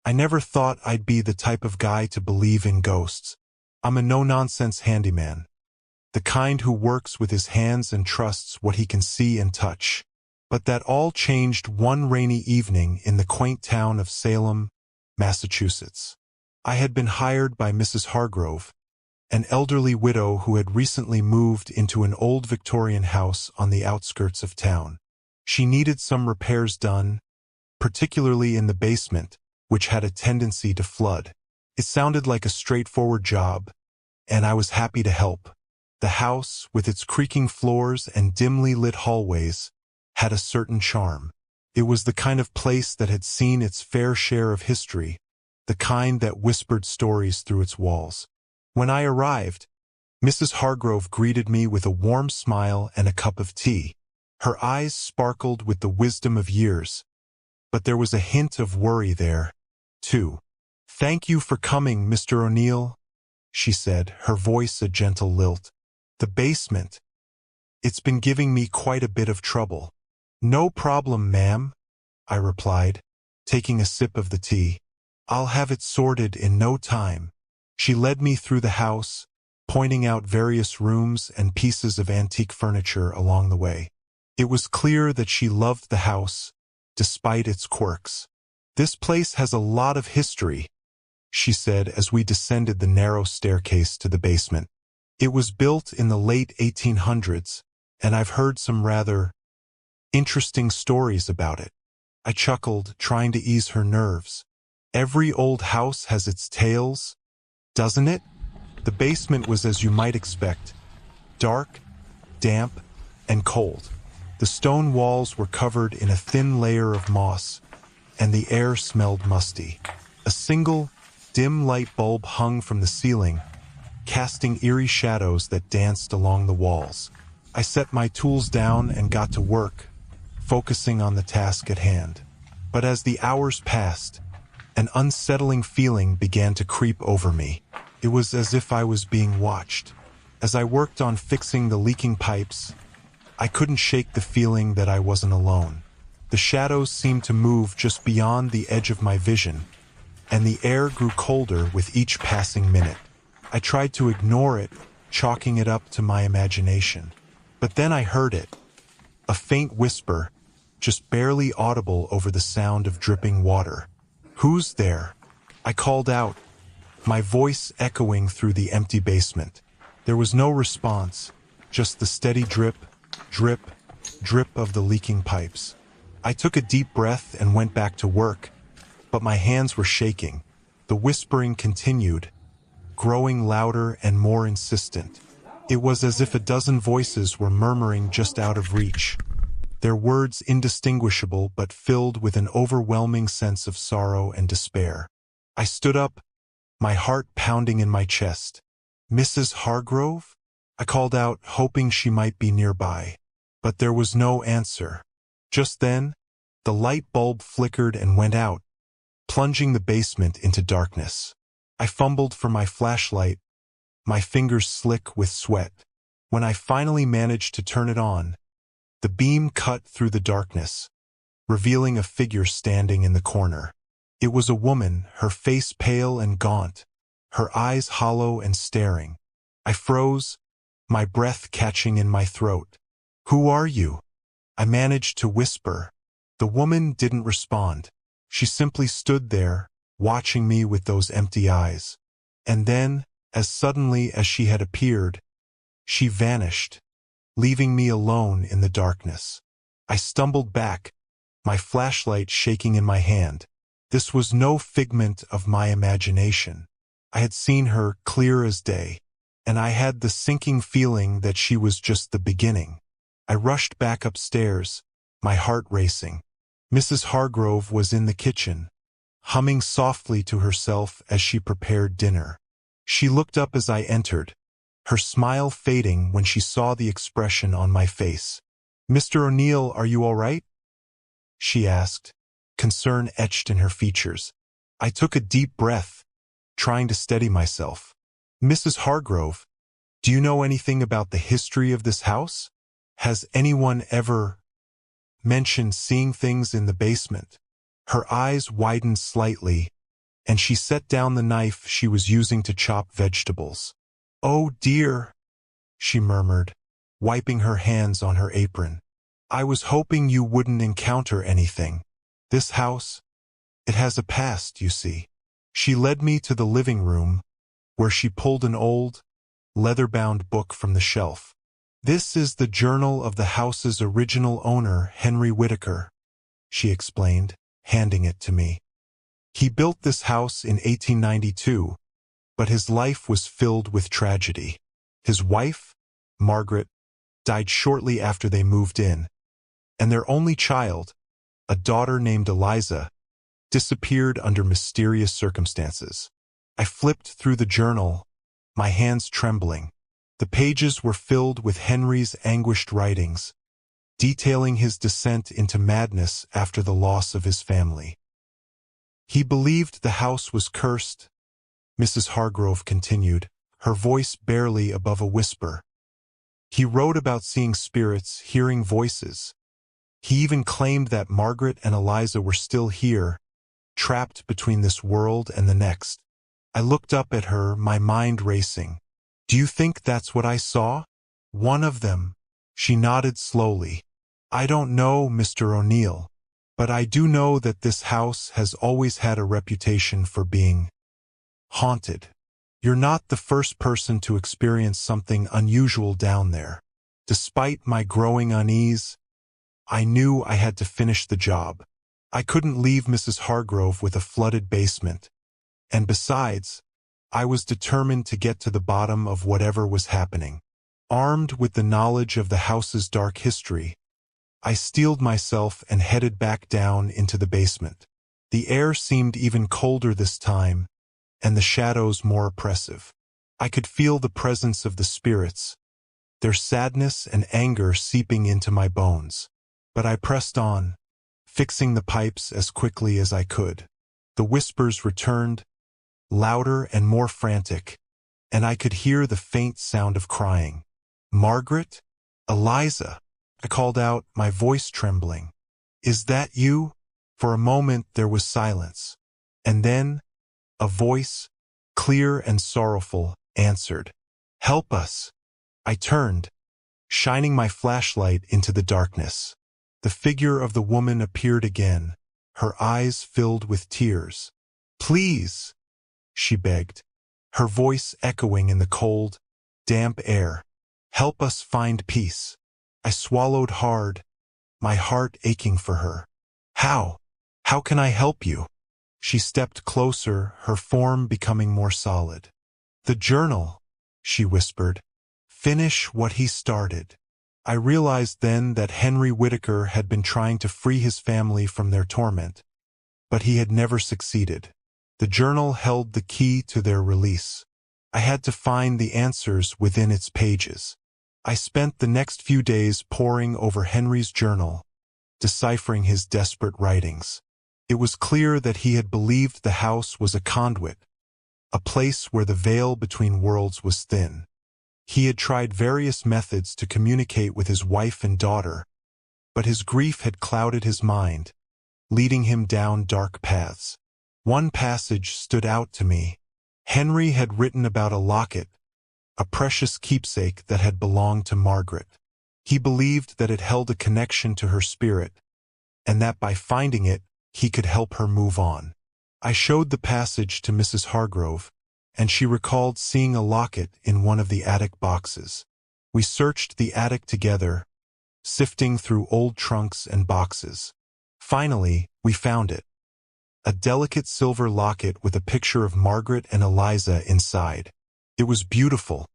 I never thought I'd be the type of guy to believe in ghosts. I'm a no-nonsense handyman, the kind who works with his hands and trusts what he can see and touch. But that all changed one rainy evening in the quaint town of Salem, Massachusetts. I had been hired by Mrs. Hargrove, an elderly widow who had recently moved into an old Victorian house on the outskirts of town. She needed some repairs done, particularly in the basement, which had a tendency to flood. It sounded like a straightforward job, and I was happy to help. The house, with its creaking floors and dimly lit hallways, had a certain charm. It was the kind of place that had seen its fair share of history, the kind that whispered stories through its walls. When I arrived, Mrs. Hargrove greeted me with a warm smile and a cup of tea. Her eyes sparkled with the wisdom of years, but there was a hint of worry there, too. "Thank you for coming, Mr. O'Neill," she said, her voice a gentle lilt. "The basement. It's been giving me quite a bit of trouble." "No problem, ma'am," I replied, taking a sip of the tea. "I'll have it sorted in no time." She led me through the house, pointing out various rooms and pieces of antique furniture along the way. It was clear that she loved the house, despite its quirks. "This place has a lot of history," she said as we descended the narrow staircase to the basement. "It was built in the late 1800s, and I've heard some rather interesting stories about it." I chuckled, trying to ease her nerves. "Every old house has its tales, doesn't it?" The basement was as you might expect, dark, damp, and cold. The stone walls were covered in a thin layer of moss, and the air smelled musty. A single, dim light bulb hung from the ceiling, casting eerie shadows that danced along the walls. I set my tools down and got to work, focusing on the task at hand. But as the hours passed, an unsettling feeling began to creep over me. It was as if I was being watched. As I worked on fixing the leaking pipes, I couldn't shake the feeling that I wasn't alone. The shadows seemed to move just beyond the edge of my vision, and the air grew colder with each passing minute. I tried to ignore it, chalking it up to my imagination. But then I heard it. A faint whisper, just barely audible over the sound of dripping water. "Who's there?" I called out, my voice echoing through the empty basement. There was no response, just the steady drip, drip, drip of the leaking pipes. I took a deep breath and went back to work, but my hands were shaking. The whispering continued, growing louder and more insistent. It was as if a dozen voices were murmuring just out of reach, their words indistinguishable but filled with an overwhelming sense of sorrow and despair. I stood up, my heart pounding in my chest. "Mrs. Hargrove?" I called out, hoping she might be nearby. But there was no answer. Just then, the light bulb flickered and went out, plunging the basement into darkness. I fumbled for my flashlight, my fingers slick with sweat. When I finally managed to turn it on, the beam cut through the darkness, revealing a figure standing in the corner. It was a woman, her face pale and gaunt, her eyes hollow and staring. I froze, my breath catching in my throat. "Who are you?" I managed to whisper. The woman didn't respond. She simply stood there, watching me with those empty eyes. And then, as suddenly as she had appeared, she vanished, leaving me alone in the darkness. I stumbled back, my flashlight shaking in my hand. This was no figment of my imagination. I had seen her clear as day, and I had the sinking feeling that she was just the beginning. I rushed back upstairs, my heart racing. Mrs. Hargrove was in the kitchen, humming softly to herself as she prepared dinner. She looked up as I entered, her smile fading when she saw the expression on my face. "Mr. O'Neill, are you all right?" she asked, concern etched in her features. I took a deep breath, trying to steady myself. "Mrs. Hargrove, do you know anything about the history of this house? Has anyone ever mentioned seeing things in the basement?" Her eyes widened slightly, and she set down the knife she was using to chop vegetables. "Oh dear," she murmured, wiping her hands on her apron. "I was hoping you wouldn't encounter anything. This house, it has a past, you see." She led me to the living room, where she pulled an old, leather-bound book from the shelf. "This is the journal of the house's original owner, Henry Whitaker," she explained, handing it to me. "He built this house in 1892, but his life was filled with tragedy. His wife, Margaret, died shortly after they moved in, and their only child, a daughter named Eliza, disappeared under mysterious circumstances." I flipped through the journal, my hands trembling. The pages were filled with Henry's anguished writings, detailing his descent into madness after the loss of his family. "He believed the house was cursed," Mrs. Hargrove continued, her voice barely above a whisper. "He wrote about seeing spirits, hearing voices. He even claimed that Margaret and Eliza were still here, trapped between this world and the next." I looked up at her, my mind racing. "Do you think that's what I saw?" "One of them." She nodded slowly. "I don't know, Mr. O'Neill, but I do know that this house has always had a reputation for being haunted. You're not the first person to experience something unusual down there." Despite my growing unease, I knew I had to finish the job. I couldn't leave Mrs. Hargrove with a flooded basement. And besides, I was determined to get to the bottom of whatever was happening. Armed with the knowledge of the house's dark history, I steeled myself and headed back down into the basement. The air seemed even colder this time, and the shadows more oppressive. I could feel the presence of the spirits, their sadness and anger seeping into my bones. But I pressed on, fixing the pipes as quickly as I could. The whispers returned, louder and more frantic, and I could hear the faint sound of crying. "Margaret? Eliza?" I called out, my voice trembling. "Is that you?" For a moment there was silence, and then a voice, clear and sorrowful, answered, "Help us." I turned, shining my flashlight into the darkness. The figure of the woman appeared again, her eyes filled with tears. "Please," she begged, her voice echoing in the cold, damp air. "Help us find peace." I swallowed hard, my heart aching for her. "How? How can I help you?" She stepped closer, her form becoming more solid. "The journal," she whispered. "Finish what he started." I realized then that Henry Whitaker had been trying to free his family from their torment, but he had never succeeded. The journal held the key to their release. I had to find the answers within its pages. I spent the next few days poring over Henry's journal, deciphering his desperate writings. It was clear that he had believed the house was a conduit, a place where the veil between worlds was thin. He had tried various methods to communicate with his wife and daughter, but his grief had clouded his mind, leading him down dark paths. One passage stood out to me. Henry had written about a locket, a precious keepsake that had belonged to Margaret. He believed that it held a connection to her spirit, and that by finding it, he could help her move on. I showed the passage to Mrs. Hargrove, and she recalled seeing a locket in one of the attic boxes. We searched the attic together, sifting through old trunks and boxes. Finally, we found it. A delicate silver locket with a picture of Margaret and Eliza inside. It was beautiful,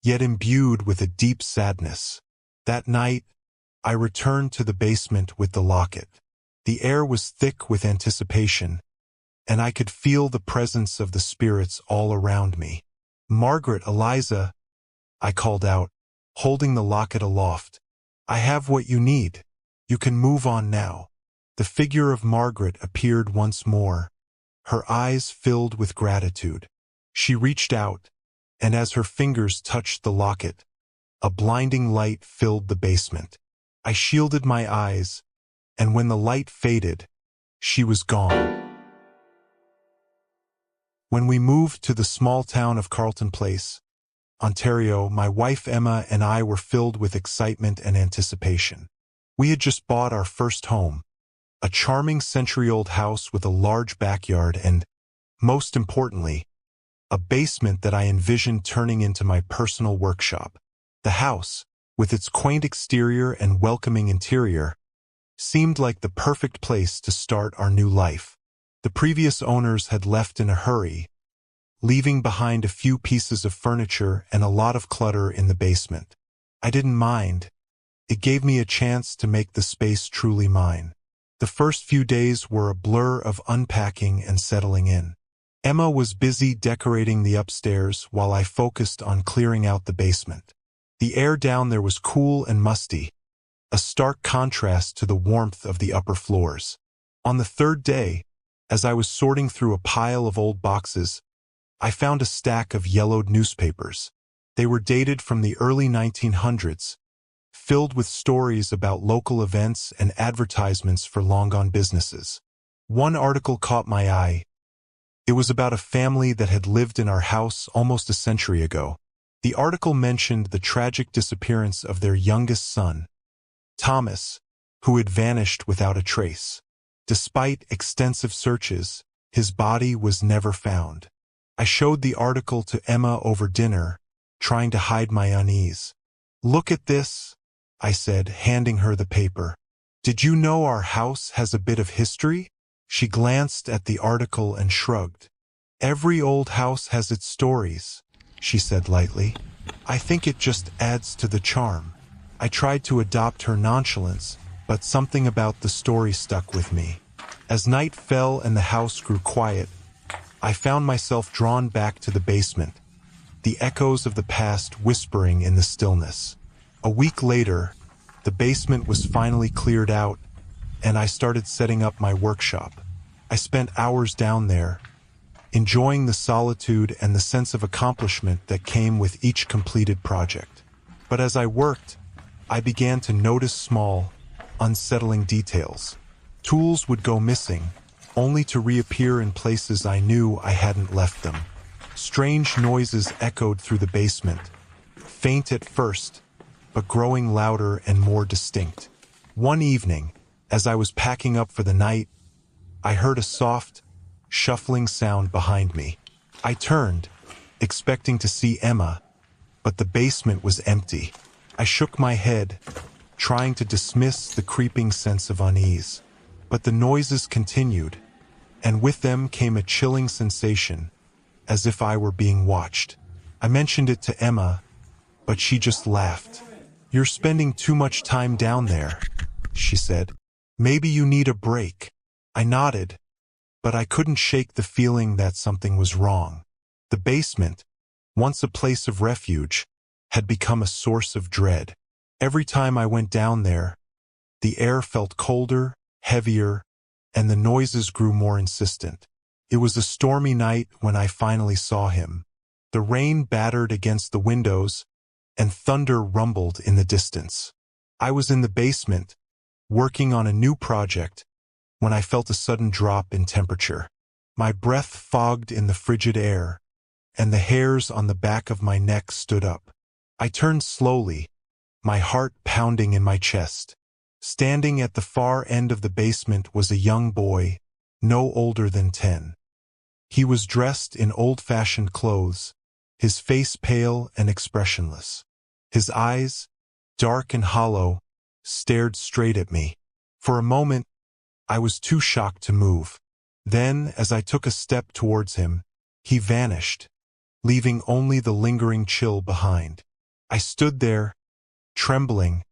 yet imbued with a deep sadness. That night, I returned to the basement with the locket. The air was thick with anticipation, and I could feel the presence of the spirits all around me. "Margaret, Eliza," I called out, holding the locket aloft. "I have what you need. You can move on now." The figure of Margaret appeared once more, her eyes filled with gratitude. She reached out, and as her fingers touched the locket, a blinding light filled the basement. I shielded my eyes, and when the light faded, she was gone. When we moved to the small town of Carleton Place, Ontario, my wife Emma and I were filled with excitement and anticipation. We had just bought our first home, a charming century-old house with a large backyard and, most importantly, a basement that I envisioned turning into my personal workshop. The house, with its quaint exterior and welcoming interior, seemed like the perfect place to start our new life. The previous owners had left in a hurry, leaving behind a few pieces of furniture and a lot of clutter in the basement. I didn't mind. It gave me a chance to make the space truly mine. The first few days were a blur of unpacking and settling in. Emma was busy decorating the upstairs while I focused on clearing out the basement. The air down there was cool and musty, a stark contrast to the warmth of the upper floors. On the third day, as I was sorting through a pile of old boxes, I found a stack of yellowed newspapers. They were dated from the early 1900s, filled with stories about local events and advertisements for long-gone businesses. One article caught my eye. It was about a family that had lived in our house almost a century ago. The article mentioned the tragic disappearance of their youngest son, Thomas, who had vanished without a trace. Despite extensive searches, his body was never found. I showed the article to Emma over dinner, trying to hide my unease. "Look at this," I said, handing her the paper. "Did you know our house has a bit of history?" She glanced at the article and shrugged. "Every old house has its stories," she said lightly. "I think it just adds to the charm." I tried to adopt her nonchalance, but something about the story stuck with me. As night fell and the house grew quiet, I found myself drawn back to the basement, the echoes of the past whispering in the stillness. A week later, the basement was finally cleared out, and I started setting up my workshop. I spent hours down there, enjoying the solitude and the sense of accomplishment that came with each completed project. But as I worked, I began to notice small, unsettling details. Tools would go missing, only to reappear in places I knew I hadn't left them. Strange noises echoed through the basement, faint at first, but growing louder and more distinct. One evening, as I was packing up for the night, I heard a soft, shuffling sound behind me. I turned, expecting to see Emma, but the basement was empty. I shook my head, trying to dismiss the creeping sense of unease. But the noises continued, and with them came a chilling sensation, as if I were being watched. I mentioned it to Emma, but she just laughed. "You're spending too much time down there," she said. "Maybe you need a break." I nodded, but I couldn't shake the feeling that something was wrong. The basement, once a place of refuge, had become a source of dread. Every time I went down there, the air felt colder, heavier, and the noises grew more insistent. It was a stormy night when I finally saw him. The rain battered against the windows, and thunder rumbled in the distance. I was in the basement, working on a new project, when I felt a sudden drop in temperature. My breath fogged in the frigid air, and the hairs on the back of my neck stood up. I turned slowly, my heart pounding in my chest. Standing at the far end of the basement was a young boy, no older than 10. He was dressed in old-fashioned clothes, his face pale and expressionless. His eyes, dark and hollow, stared straight at me. For a moment, I was too shocked to move. Then, as I took a step towards him, he vanished, leaving only the lingering chill behind. I stood there, trembling,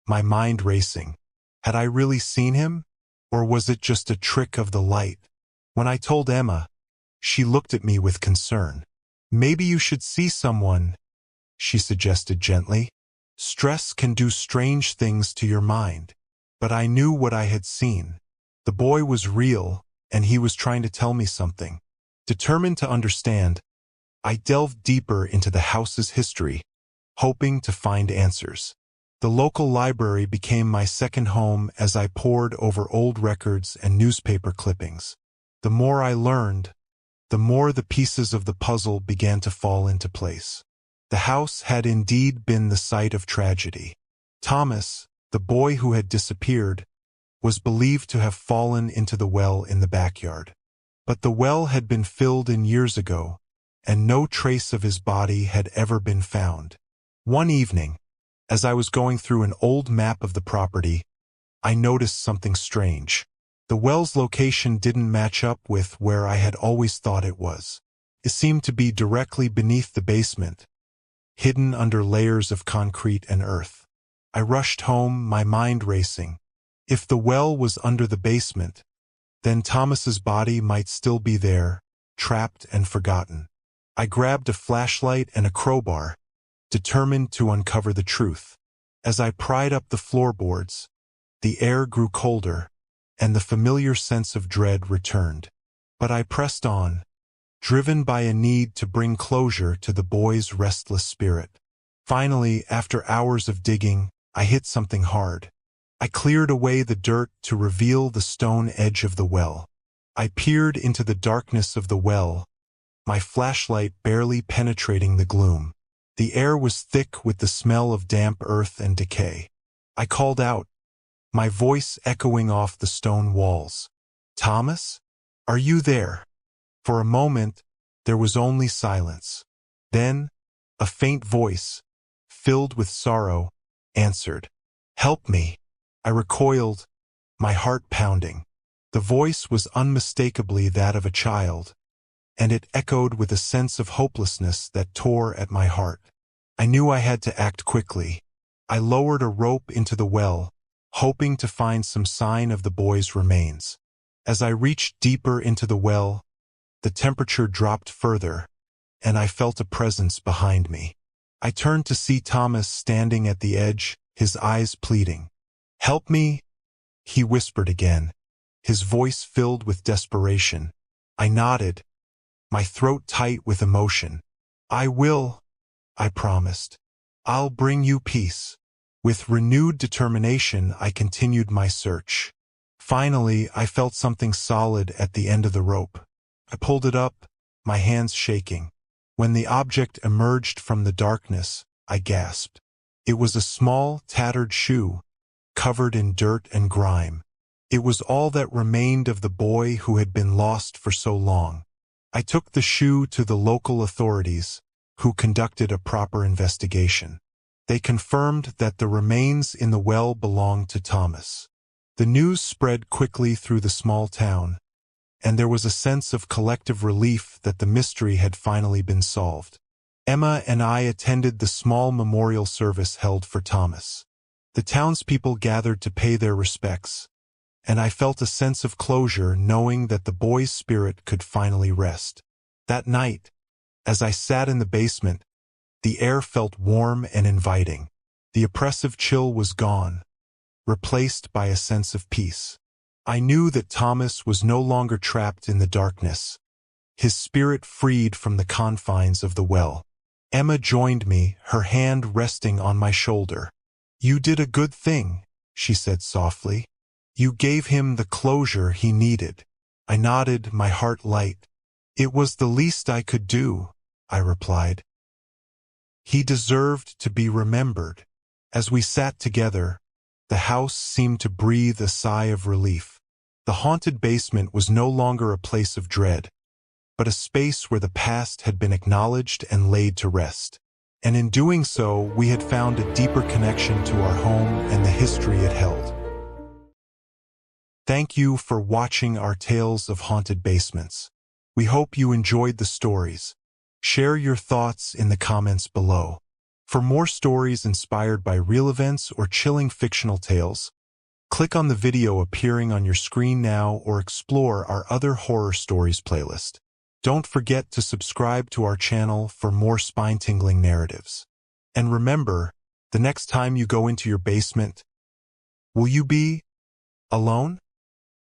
my mind racing. Had I really seen him, or was it just a trick of the light? When I told Emma, she looked at me with concern. "Maybe you should see someone," she suggested gently. "Stress can do strange things to your mind." But I knew what I had seen. The boy was real, and he was trying to tell me something. Determined to understand, I delved deeper into the house's history, hoping to find answers. The local library became my second home as I pored over old records and newspaper clippings. The more I learned, the more the pieces of the puzzle began to fall into place. The house had indeed been the site of tragedy. Thomas, the boy who had disappeared, was believed to have fallen into the well in the backyard. But the well had been filled in years ago, and no trace of his body had ever been found. One evening, as I was going through an old map of the property, I noticed something strange. The well's location didn't match up with where I had always thought it was. It seemed to be directly beneath the basement, hidden under layers of concrete and earth. I rushed home, my mind racing. If the well was under the basement, then Thomas's body might still be there, trapped and forgotten. I grabbed a flashlight and a crowbar, determined to uncover the truth. As I pried up the floorboards, the air grew colder, and the familiar sense of dread returned. But I pressed on, driven by a need to bring closure to the boy's restless spirit. Finally, after hours of digging, I hit something hard. I cleared away the dirt to reveal the stone edge of the well. I peered into the darkness of the well, my flashlight barely penetrating the gloom. The air was thick with the smell of damp earth and decay. I called out, my voice echoing off the stone walls. "Thomas? Are you there?" For a moment, there was only silence. Then, a faint voice, filled with sorrow, answered, "Help me." I recoiled, my heart pounding. The voice was unmistakably that of a child, and it echoed with a sense of hopelessness that tore at my heart. I knew I had to act quickly. I lowered a rope into the well, hoping to find some sign of the boy's remains. As I reached deeper into the well, the temperature dropped further, and I felt a presence behind me. I turned to see Thomas standing at the edge, his eyes pleading. "Help me," he whispered again, his voice filled with desperation. I nodded, my throat tight with emotion. "I will," I promised. "I'll bring you peace." With renewed determination, I continued my search. Finally, I felt something solid at the end of the rope. I pulled it up, my hands shaking. When the object emerged from the darkness, I gasped. It was a small, tattered shoe, covered in dirt and grime. It was all that remained of the boy who had been lost for so long. I took the shoe to the local authorities, who conducted a proper investigation. They confirmed that the remains in the well belonged to Thomas. The news spread quickly through the small town, and there was a sense of collective relief that the mystery had finally been solved. Emma and I attended the small memorial service held for Thomas. The townspeople gathered to pay their respects, and I felt a sense of closure knowing that the boy's spirit could finally rest. That night, as I sat in the basement, the air felt warm and inviting. The oppressive chill was gone, replaced by a sense of peace. I knew that Thomas was no longer trapped in the darkness, his spirit freed from the confines of the well. Emma joined me, her hand resting on my shoulder. "You did a good thing," she said softly. "You gave him the closure he needed." I nodded, my heart light. "It was the least I could do," I replied. "He deserved to be remembered." As we sat together, the house seemed to breathe a sigh of relief. The haunted basement was no longer a place of dread, but a space where the past had been acknowledged and laid to rest. And in doing so, we had found a deeper connection to our home and the history it held. Thank you for watching our Tales of Haunted Basements. We hope you enjoyed the stories. Share your thoughts in the comments below. For more stories inspired by real events or chilling fictional tales, click on the video appearing on your screen now or explore our other horror stories playlist. Don't forget to subscribe to our channel for more spine-tingling narratives. And remember, the next time you go into your basement, will you be alone?